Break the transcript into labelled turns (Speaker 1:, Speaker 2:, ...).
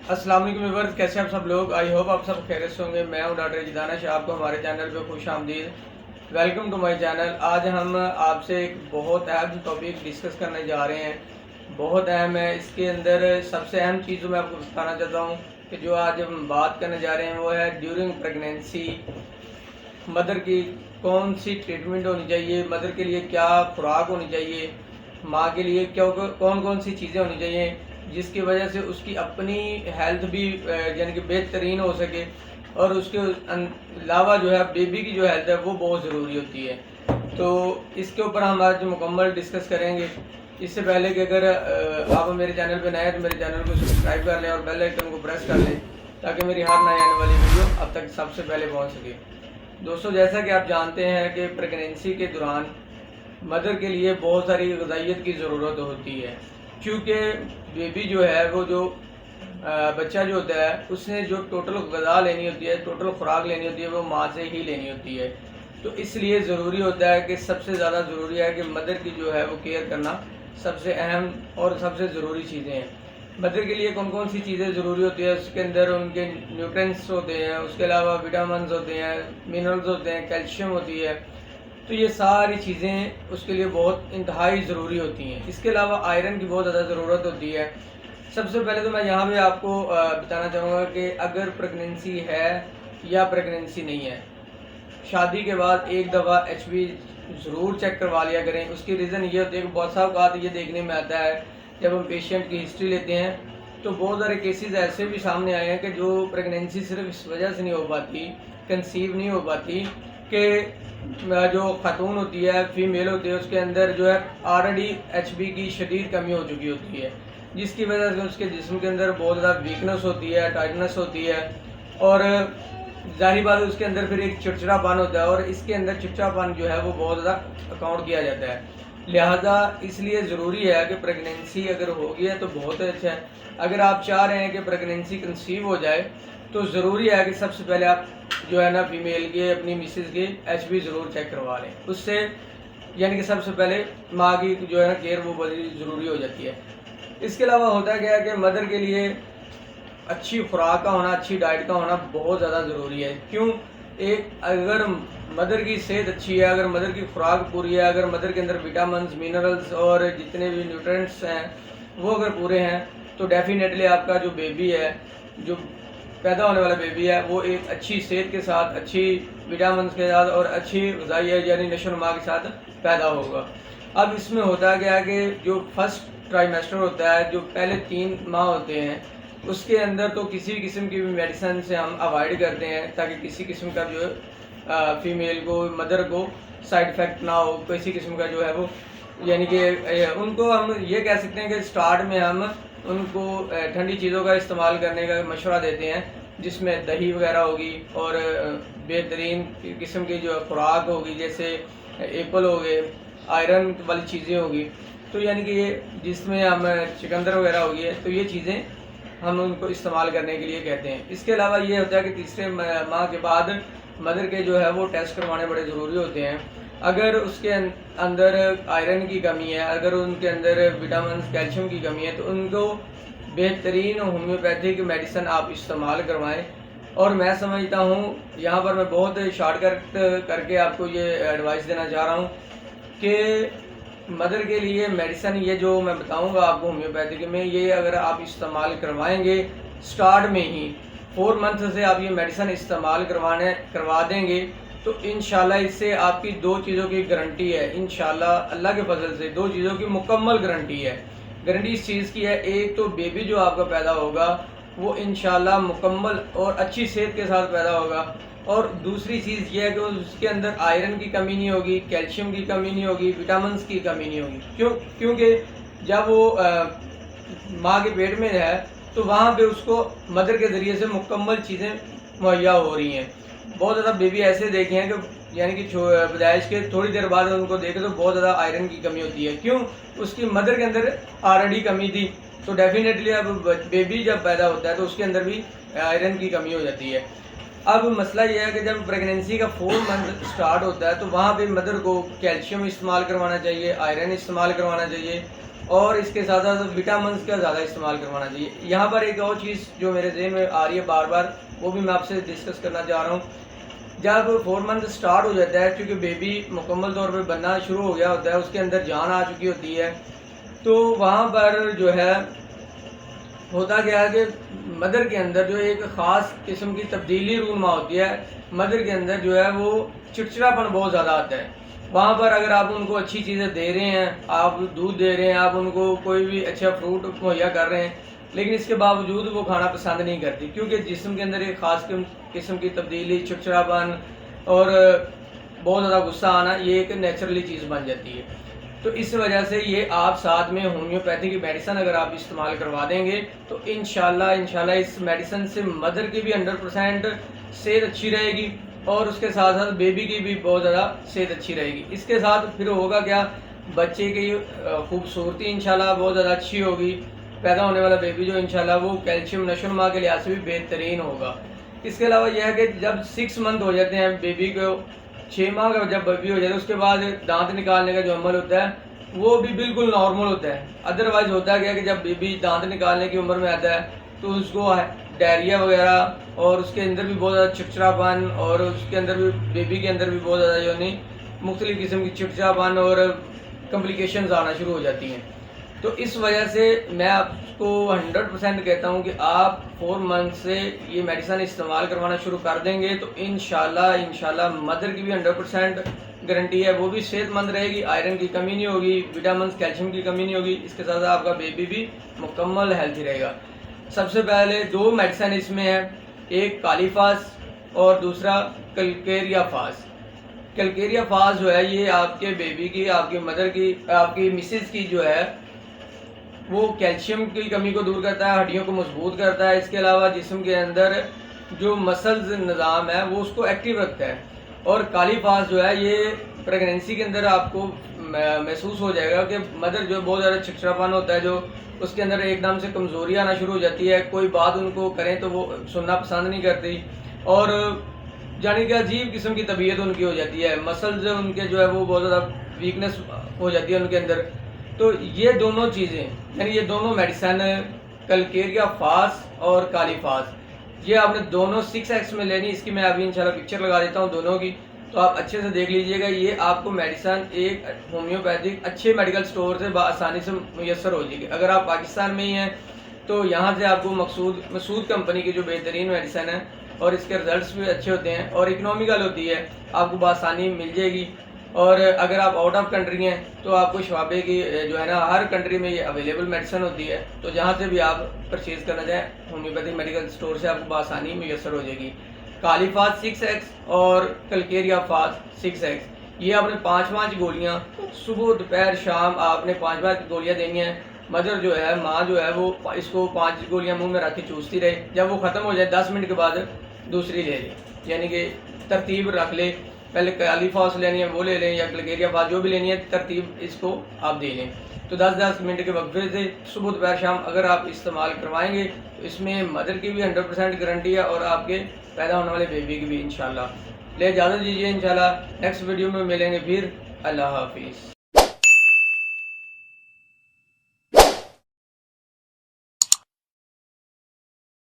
Speaker 1: अस्सलाम वालेकुम व्यूअर्स, कैसे आप सब लोग। आई होप आप सब खैरियत से होंगे। मैं हूं डॉक्टर जिदाना शाह, आपको हमारे चैनल पे खुश आमदीद। Welcome to my channel. आज हम आपसे एक बहुत अहम टॉपिक डिस्कस करने जा रहे हैं। बहुत अहम है। इसके अंदर सबसे अहम चीज़ मैं आपको बताना चाहता हूँ कि जो आज हम बात करने जा रहे हैं वो है ड्यूरिंग प्रेगनेंसी मदर की कौन सी ट्रीटमेंट होनी चाहिए, मदर के लिए क्या खुराक होनी चाहिए, माँ के लिए क्या कौन कौन सी चीज़ें होनी चाहिए जिसकी वजह से उसकी अपनी हेल्थ भी यानी कि बेहतरीन हो सके, और उसके अलावा जो है बेबी की जो हेल्थ है वो बहुत ज़रूरी होती है। तो इसके ऊपर हम आज मुकम्मल डिस्कस करेंगे। इससे पहले कि अगर आप मेरे चैनल पर नए हैं तो मेरे चैनल को सब्सक्राइब कर लें और बेल आइकन को प्रेस कर लें ताकि मेरी हर नई आने वाली वीडियो अब तक सबसे पहले पहुंच सके। दोस्तों, जैसा कि आप जानते हैं कि प्रेगनेंसी के दौरान मदर के लिए बहुत सारी ग़िज़ाइयत की ज़रूरत होती है, क्योंकि बेबी जो है वो जो बच्चा जो होता है उसने जो टोटल ग़िज़ा लेनी होती है, टोटल खुराक लेनी होती है, वो माँ से ही लेनी होती है। तो इसलिए ज़रूरी होता है कि सबसे ज़्यादा ज़रूरी है कि मदर की जो है वो केयर करना सबसे अहम और सबसे ज़रूरी चीज़ें हैं। मदर के लिए कौन कौन सी चीज़ें ज़रूरी होती है, उसके अंदर उनके न्यूट्रिएंट्स होते हैं, उसके अलावा विटामिन्स होते हैं, मिनरल्स होते हैं, कैल्शियम होती है। तो ये सारी चीज़ें उसके लिए बहुत इंतहाई ज़रूरी होती हैं। इसके अलावा आयरन की बहुत ज़्यादा ज़रूरत होती है। सबसे पहले तो मैं यहाँ पे आपको बताना चाहूँगा कि अगर प्रेगनेंसी है या प्रेगनेंसी नहीं है, शादी के बाद एक दफ़ा HB ज़रूर चेक करवा लिया करें। उसकी रीज़न ये होती है कि बहुत सारा बात ये देखने में आता है जब हम पेशेंट की हिस्ट्री लेते हैं तो बहुत सारे केसेस ऐसे भी सामने आए हैं कि जो प्रेगनेंसी सिर्फ इस वजह से नहीं हो पाती, कंसीव नहीं हो पाती कि जो खातून होती है, फीमेल होती है, उसके अंदर जो है ऑलरेडी HB की शदीद कमी हो चुकी होती है, जिसकी वजह से उसके जिस्म के अंदर बहुत ज़्यादा वीकनेस होती है, टाइटनेस होती है, और ज़ाहिर बात है उसके अंदर फिर एक चिड़चिड़ापन होता है, और इसके अंदर चिड़चिड़ापन जो है वो बहुत ज़्यादा अकाउंट किया जाता है। लिहाजा इसलिए ज़रूरी है कि प्रेगनेंसी अगर हो गई है तो बहुत अच्छा है। अगर आप चाह रहे हैं कि प्रेगनेंसी कंसीव हो जाए तो ज़रूरी है कि सबसे पहले आप जो है ना फीमेल के, अपनी मिसेज़ के HB ज़रूर चेक करवा लें। उससे यानी कि सबसे पहले माँ की जो है ना केयर वो बड़ी ज़रूरी हो जाती है। इसके अलावा होता क्या है कि मदर के लिए अच्छी खुराक का होना, अच्छी डाइट का होना बहुत ज़्यादा ज़रूरी है। क्यों? एक अगर मदर की सेहत अच्छी है, अगर मदर की खुराक पूरी है, अगर मदर के अंदर विटामिन्स, मिनरल्स और जितने भी न्यूट्रिएंट्स हैं वो अगर पूरे हैं तो डेफिनेटली आपका जो बेबी है, जो पैदा होने वाला बेबी है, वो एक अच्छी सेहत के साथ, अच्छी विटामिन्स के साथ और अच्छी ग़िज़ाइयत यानी नशोनुमा के साथ पैदा होगा। अब इसमें होता क्या है कि जो फर्स्ट ट्राइमेस्टर होता है, जो पहले 3 माह होते हैं, उसके अंदर तो किसी भी किस्म की भी मेडिसिन से हम अवॉइड करते हैं ताकि किसी किस्म का जो फीमेल को, मदर को साइड इफ़ेक्ट ना हो, किसी किस्म का जो है वो, यानी कि उनको हम ये कह सकते हैं कि स्टार्ट में हम उनको ठंडी चीज़ों का इस्तेमाल करने का मशवरा देते हैं, जिसमें दही वगैरह होगी और बेहतरीन किस्म की जो खुराक होगी, जैसे एप्पल हो गए, आयरन वाली चीज़ें होगी, तो यानी कि ये जिसमें हम चुकंदर वगैरह होगी, तो ये चीज़ें हम उनको इस्तेमाल करने के लिए कहते हैं। इसके अलावा ये होता है कि तीसरे माह के बाद मदर के जो है वो टेस्ट करवाने बड़े ज़रूरी होते हैं। अगर उसके अंदर आयरन की कमी है, अगर उनके अंदर विटामिन, कैल्शियम की कमी है, तो उनको बेहतरीन होम्योपैथिक मेडिसिन आप इस्तेमाल करवाएं। और मैं समझता हूँ, यहाँ पर मैं बहुत शॉर्टकट करके आपको ये एडवाइस देना चाह रहा हूँ कि मदर के लिए मेडिसिन ये जो मैं बताऊंगा आपको होम्योपैथिक में, ये अगर आप इस्तेमाल करवाएंगे स्टार्ट में ही 4 मंथ से आप ये मेडिसिन इस्तेमाल करवा देंगे तो इंशाल्लाह इससे आपकी 2 चीज़ों की गारंटी है। इंशाल्लाह अल्लाह के फजल से 2 चीज़ों की मुकम्मल गारंटी है। गारंटी इस चीज़ की है, एक तो बेबी जो आपका पैदा होगा वो इंशाल्लाह मुकम्मल और अच्छी सेहत के साथ पैदा होगा, और दूसरी चीज़ ये है कि उसके अंदर आयरन की कमी नहीं होगी, कैल्शियम की कमी नहीं होगी, विटामिन्स की कमी नहीं होगी। क्योंकि जब वो माँ के पेट में है तो वहाँ पे उसको मदर के ज़रिए से मुकम्मल चीज़ें मुहैया हो रही हैं। बहुत ज़्यादा बेबी ऐसे देखे हैं कि यानी कि पैदाइश के थोड़ी देर बाद उनको देखे तो बहुत ज़्यादा आयरन की कमी होती है। क्यों? उसकी मदर के अंदर ऑलरेडी कमी थी, तो डेफिनेटली अब बेबी जब पैदा होता है तो उसके अंदर भी आयरन की कमी हो जाती है। अब मसला यह है कि जब प्रेगनेंसी का 4 मंथ स्टार्ट होता है तो वहाँ पे मदर को कैल्शियम इस्तेमाल करवाना चाहिए, आयरन इस्तेमाल करवाना चाहिए, और इसके साथ साथ विटामिन का ज़्यादा इस्तेमाल करवाना चाहिए। यहाँ पर एक और चीज़ जो मेरे ज़हन में आ रही है बार बार, वो भी मैं आपसे डिस्कस करना चाह रहा हूँ। जब 4 मंथ स्टार्ट हो जाता है, क्योंकि बेबी मुकम्मल तौर पे बनना शुरू हो गया होता है, उसके अंदर जान आ चुकी होती है, तो वहाँ पर जो है होता क्या है कि मदर के अंदर जो एक ख़ास किस्म की तब्दीली रूनमा होती है। मदर के अंदर जो है वो चिड़चिड़ापन बहुत ज़्यादा आता है। वहाँ पर अगर आप उनको अच्छी चीज़ें दे रहे हैं, आप दूध दे रहे हैं, आप उनको कोई भी अच्छा फ्रूट मुहैया कर रहे हैं, लेकिन इसके बावजूद वो खाना पसंद नहीं करती, क्योंकि जिस्म के अंदर एक ख़ास किस्म की तब्दीली, चिड़चिड़ापन और बहुत ज़्यादा गुस्सा आना, ये एक नेचुरली चीज़ बन जाती है। तो इस वजह से ये आप साथ में होम्योपैथी की मेडिसिन अगर आप इस्तेमाल करवा देंगे तो इंशाल्लाह इस मेडिसिन से मदर की भी 100% सेहत अच्छी रहेगी और उसके साथ साथ बेबी की भी बहुत ज़्यादा सेहत अच्छी रहेगी। इसके साथ फिर होगा क्या, बच्चे की खूबसूरती इंशाल्लाह बहुत ज़्यादा अच्छी होगी। पैदा होने वाला बेबी जो इंशाल्लाह वो कैल्शियम नशोनुमा के लिहाज से भी बेहतरीन होगा। इसके अलावा यह है कि जब 6 मंथ हो जाते हैं बेबी को, 6 माह का जब बेबी हो जाता है, उसके बाद दांत निकालने का जो अमल होता है वो भी बिल्कुल नॉर्मल होता है। अदरवाइज होता है क्या कि जब बेबी दांत निकालने की उम्र में आता है तो उसको डायरिया वगैरह और उसके अंदर भी बहुत ज़्यादा चिड़चिड़ापन और उसके अंदर भी बेबी के अंदर भी बहुत ज़्यादा जो नहीं मुख्तलिफ़ किस्म की चिड़चिड़ापन और कॉम्प्लिकेशंस आना शुरू हो जाती हैं। तो इस वजह से मैं आपको 100% कहता हूँ कि आप 4 मंथ से ये मेडिसिन इस्तेमाल करवाना शुरू कर देंगे तो इंशाल्लाह मदर की भी 100% गारंटी है, वो भी सेहतमंद रहेगी, आयरन की कमी नहीं होगी, विटामिन कैल्शियम की कमी नहीं होगी। इसके साथ आपका बेबी भी मुकम्मल हेल्थी रहेगा। सबसे पहले 2 मेडिसिन इसमें है, एक कालीफास और दूसरा कलकेरिया फास। कलकेरिया फास जो है ये आपके बेबी की, आपकी मदर की, आपकी मिसेज की जो है वो कैल्शियम की कमी को दूर करता है, हड्डियों को मजबूत करता है। इसके अलावा जिस्म के अंदर जो मसल्स निज़ाम है वो उसको एक्टिव रखता है। और काली फास जो है ये प्रेगनेंसी के अंदर आपको महसूस हो जाएगा कि मदर जो बहुत ज़्यादा चिड़चिड़ापन होता है, जो उसके अंदर एकदम से कमज़ोरी आना शुरू हो जाती है, कोई बात उनको करें तो वो सुनना पसंद नहीं करती और जानी कि अजीब किस्म की तबीयत उनकी हो जाती है, मसल्स उनके जो है वो बहुत ज़्यादा वीकनेस हो जाती है उनके अंदर। तो ये दोनों चीज़ें यानी ये दोनों मेडिसिन कलकेरिया फास और काली फास, ये आपने दोनों 6x में लेनी। इसकी मैं अभी इंशाल्लाह पिक्चर लगा देता हूँ दोनों की, तो आप अच्छे से देख लीजिएगा। ये आपको मेडिसिन एक होम्योपैथिक अच्छे मेडिकल स्टोर से आसानी से मुयसर हो जाएगी। अगर आप पाकिस्तान में ही हैं तो यहाँ से आपको मसूद कंपनी की जो बेहतरीन मेडिसिन है और इसके रिजल्ट्स भी अच्छे होते हैं और इकोनॉमिकल होती है, आपको आसानी मिल जाएगी। और अगर आप आउट ऑफ कंट्री हैं तो आपको शवाबे की जो है ना हर कंट्री में ये अवेलेबल मेडिसिन होती है, तो जहाँ से भी आप परचेज़ करना चाहें होम्योपैथिक मेडिकल स्टोर से आपको आसानी मुयसर हो जाएगी। कालीफास 6x और कलकेरिया फास 6x, ये आपने 5-5 गोलियाँ सुबह दोपहर शाम आपने 5-5 गोलियाँ देनी हैं। मदर जो है, माँ जो है वो इसको 5 गोलियाँ मुँह में रख के चूसती रहे, जब वो ख़त्म हो जाए 10 मिनट के बाद दूसरी ले लें, यानी कि तरतीब रख ले, पहले कालीफास लेनी है वो ले लें या कलकेरिया फास जो भी लेनी है, तरतीब इसको आप दे लें। तो 10-10 मिनट के वक्फे से सुबह दोपहर शाम अगर आप इस्तेमाल करवाएंगे तो इसमें मदर की भी 100% गारंटी है और आपके पैदा होने वाले बेबी की भी इंशाल्लाह। ले इजाज़त दीजिए, इंशाल्लाह नेक्स्ट वीडियो में मिलेंगे फिर। अल्लाह हाफिज़।